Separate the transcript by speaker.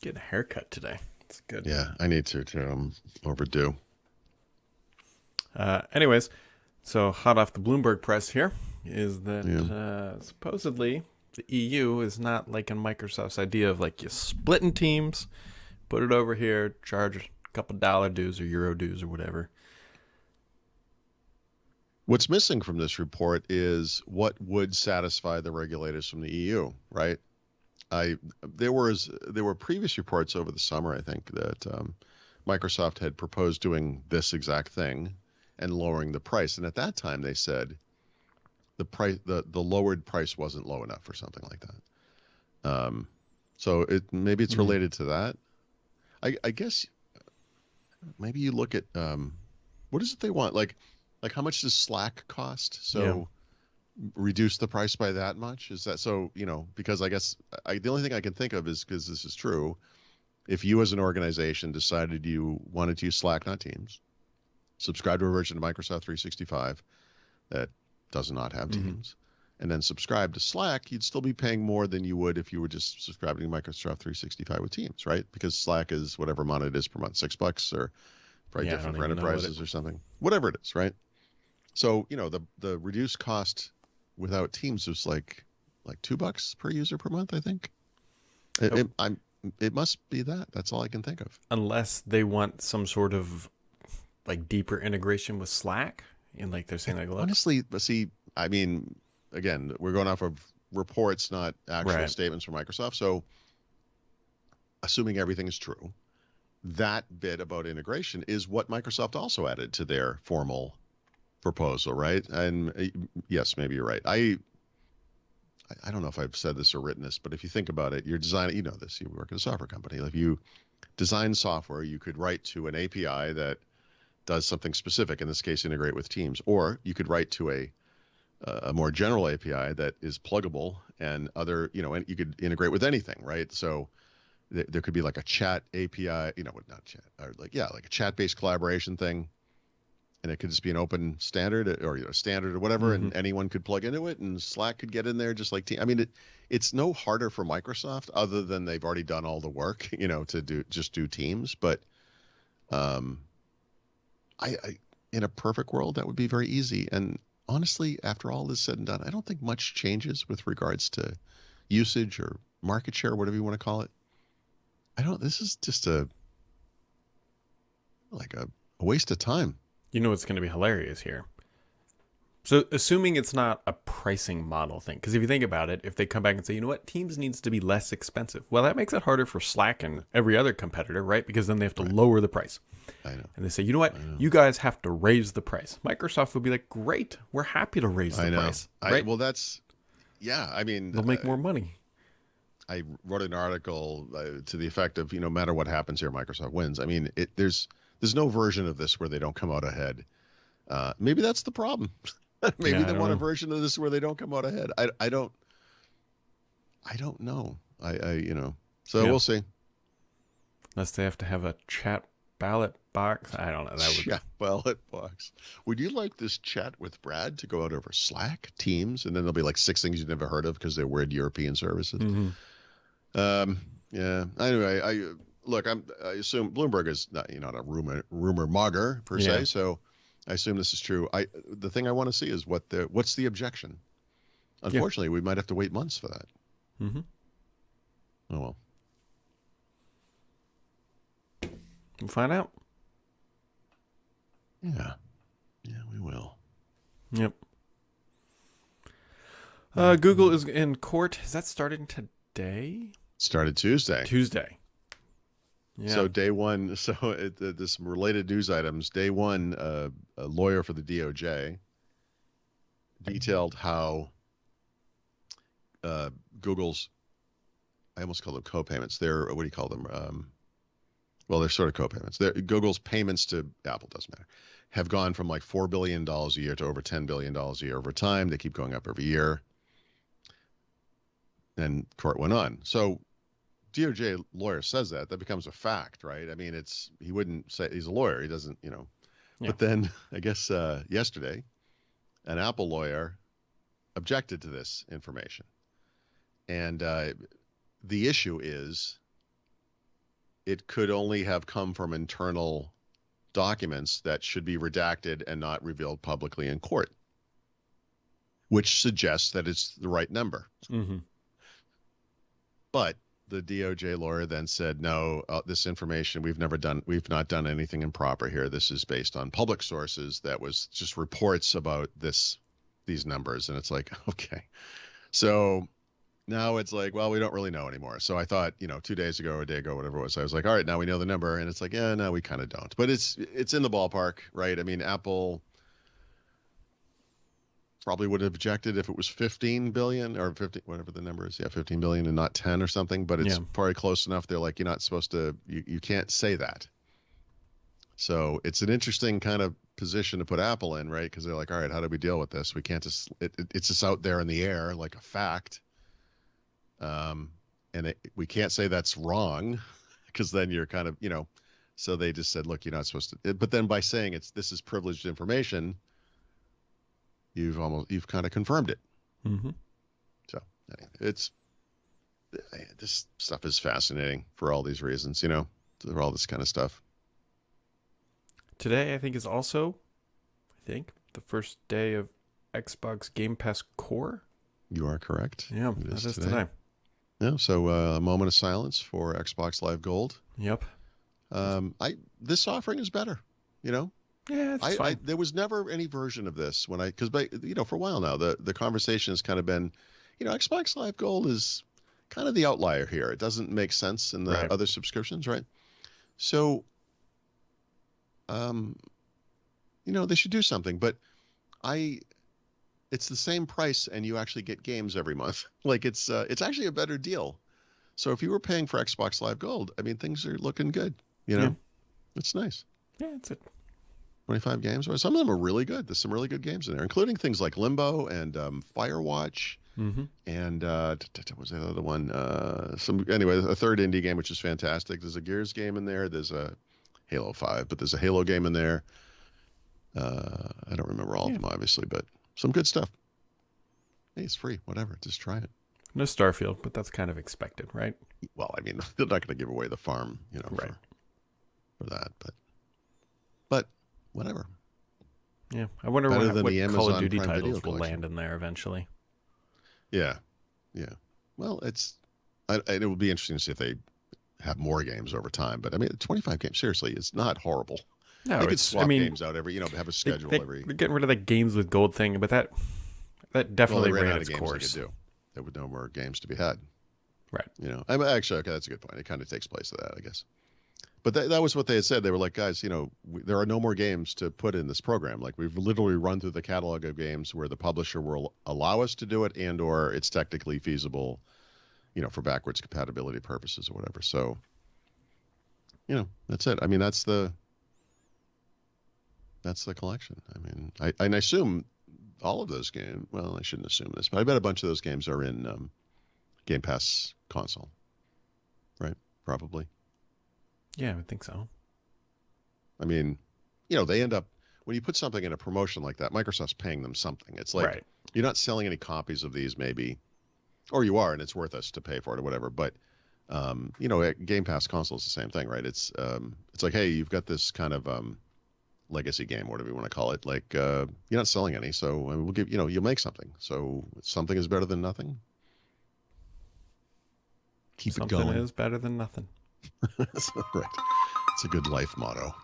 Speaker 1: Getting a haircut today. It's good.
Speaker 2: Yeah, I need to too. I'm overdue.
Speaker 1: Anyways, so hot off the Bloomberg press here is that
Speaker 2: Yeah.
Speaker 1: supposedly the EU is not liking Microsoft's idea of like you splitting teams, put it over here, charge a couple dollar dues or euro dues or whatever.
Speaker 2: What's missing from this report is what would satisfy the regulators from the EU, right? There were previous reports over the summer, I think, that Microsoft had proposed doing this exact thing and lowering the price, and at that time they said the lowered price wasn't low enough or something like that. So maybe it's related to that. I guess maybe you look at what is it they want? Like how much does Slack cost? So reduce the price by that much? Is that so? Because I guess the only thing I can think of is, because this is true, if you as an organization decided you wanted to use Slack, not Teams, subscribe to a version of Microsoft 365 that does not have Teams, and then subscribe to Slack, you'd still be paying more than you would if you were just subscribing to Microsoft 365 with Teams, right? Because Slack is whatever amount it is per month, $6 or probably different for enterprises or something, whatever it is, right? So, the reduced cost without Teams was like $2 per user per month, I think. It must be that. That's all I can think of.
Speaker 1: Unless they want some sort of like deeper integration with Slack, and like they're saying like, look,
Speaker 2: honestly, see, I mean, again, we're going off of reports, not actual statements from Microsoft. So, assuming everything is true, that bit about integration is what Microsoft also added to their formal proposal, right? And yes, maybe you're right. I don't know if I've said this or written this, but if you think about it, you're designing, this, you work at a software company. If you design software, you could write to an API that does something specific, in this case, integrate with Teams, or you could write to a more general API that is pluggable and other, and you could integrate with anything, right? So there could be like a chat API, not chat, or like a chat-based collaboration thing. And it could just be an open standard or standard or whatever, and anyone could plug into it, and Slack could get in there just like Teams. I mean, it's no harder for Microsoft, other than they've already done all the work, to do Teams. But I in a perfect world, that would be very easy. And honestly, after all this said and done, I don't think much changes with regards to usage or market share, whatever you want to call it. This is just a waste of time.
Speaker 1: You know what's going to be hilarious here? So assuming it's not a pricing model thing, because if you think about it, if they come back and say, you know what, Teams needs to be less expensive, well, that makes it harder for Slack and every other competitor, right? Because then they have to lower the price.
Speaker 2: I know.
Speaker 1: And they say, you know what, you guys have to raise the price. Microsoft would be like, great, we're happy to raise the price. Right?
Speaker 2: Well, that's, I mean,
Speaker 1: they'll make more money.
Speaker 2: I wrote an article to the effect of, no matter what happens here, Microsoft wins. I mean, there's no version of this where they don't come out ahead. Maybe that's the problem. Maybe they want a version of this where they don't come out ahead. I don't know. So we'll see.
Speaker 1: Unless they have to have a chat ballot box. I don't know.
Speaker 2: Chat ballot box. Would you like this chat with Brad to go out over Slack, Teams, and then there'll be like 6 things you've never heard of because they're weird European services? Yeah. Anyway, Look, I assume Bloomberg is not a rumor mogger per se, so I assume this is true. The thing I want to see is what's the objection. Unfortunately, we might have to wait months for that.
Speaker 1: Oh
Speaker 2: well,
Speaker 1: we'll find out.
Speaker 2: Yeah, we will.
Speaker 1: Yep. Google is in court. Is that starting today?
Speaker 2: Started Tuesday.
Speaker 1: Yeah.
Speaker 2: So day one, this related news items, day one, a lawyer for the DOJ detailed how Google's, I almost call them co-payments. They're, what do you call them? Well, they're sort of co-payments. Google's payments to Apple, doesn't matter, have gone from like $4 billion a year to over $10 billion a year over time. They keep going up every year. And court went on. So DOJ lawyer says that becomes a fact, right? I mean, he wouldn't say, he's a lawyer. He doesn't, But then I guess yesterday, an Apple lawyer objected to this information. And the issue is it could only have come from internal documents that should be redacted and not revealed publicly in court, which suggests that it's the right number.
Speaker 1: Mm-hmm.
Speaker 2: But the DOJ lawyer then said, no, this information we've not done anything improper here. This is based on public sources. That was just reports about these numbers. And it's like, okay. So now it's like, well, we don't really know anymore. So I thought, 2 days ago, a day ago, whatever it was, I was like, all right, now we know the number. And it's like, yeah, no, we kind of don't. But it's in the ballpark, right? I mean, Apple probably would have objected if it was 15 billion or 50, whatever the number is. Yeah, 15 billion and not 10 or something. But it's probably close enough. They're like, you're not supposed to, you can't say that. So it's an interesting kind of position to put Apple in, right? Because they're like, all right, how do we deal with this? We can't just, it's just out there in the air like a fact. And we can't say that's wrong because then you're kind of, so they just said, look, you're not supposed to, but then by saying this is privileged information, you've kind of confirmed it.
Speaker 1: Mm-hmm.
Speaker 2: So this stuff is fascinating for all these reasons, for all this kind of stuff.
Speaker 1: Today, I think, is also, the first day of Xbox Game Pass Core.
Speaker 2: You are correct.
Speaker 1: Yeah, that is today.
Speaker 2: Yeah, so a moment of silence for Xbox Live Gold.
Speaker 1: Yep.
Speaker 2: This offering is better,
Speaker 1: Yeah, it's fine.
Speaker 2: there was never any version of this because for a while now the conversation has kind of been, Xbox Live Gold is kind of the outlier here. It doesn't make sense in the other subscriptions, right? So, they should do something, but it's the same price and you actually get games every month. Like it's actually a better deal. So if you were paying for Xbox Live Gold, I mean, things are looking good, It's nice.
Speaker 1: Yeah, it's it.
Speaker 2: 25 games. Some of them are really good. There's some really good games in there, including things like Limbo and Firewatch.
Speaker 1: Mm-hmm.
Speaker 2: And what was the other one? A third indie game, which is fantastic. There's a Gears game in there. There's a Halo 5, but there's a Halo game in there. I don't remember all of them, obviously, but some good stuff. Hey, it's free. Whatever. Just try it.
Speaker 1: No Starfield, but that's kind of expected, right?
Speaker 2: Well, I mean, they're not going to give away the farm,
Speaker 1: right.
Speaker 2: for that, but whatever.
Speaker 1: Yeah, I wonder what Call of Duty titles will land in there eventually.
Speaker 2: Yeah. Well, it will be interesting to see if they have more games over time. But I mean, 25 games, seriously, it's not horrible.
Speaker 1: No,
Speaker 2: they could swap games out every, have a schedule
Speaker 1: They're getting rid of that games with gold thing, but that definitely ran its course.
Speaker 2: There were no more games to be had.
Speaker 1: Right.
Speaker 2: Actually, okay, that's a good point. It kind of takes place of that, I guess. But that was what they had said. They were like, guys, there are no more games to put in this program. Like we've literally run through the catalog of games where the publisher will allow us to do it or it's technically feasible, for backwards compatibility purposes or whatever. So, that's it. I mean, that's the collection. I mean, I assume all of those games, well, I shouldn't assume this, but I bet a bunch of those games are in Game Pass console, right? Probably.
Speaker 1: Yeah, I would think so.
Speaker 2: I mean, they end up, when you put something in a promotion like that, Microsoft's paying them something. It's like, You're not selling any copies of these maybe, or you are, and it's worth us to pay for it or whatever. But, Game Pass console is the same thing, right? It's like, hey, you've got this kind of legacy game, whatever you want to call it. Like, you're not selling any, so we'll give, you'll make something. So something is better than nothing. Keep it going.
Speaker 1: Something is better than nothing.
Speaker 2: Right. It's a good life motto.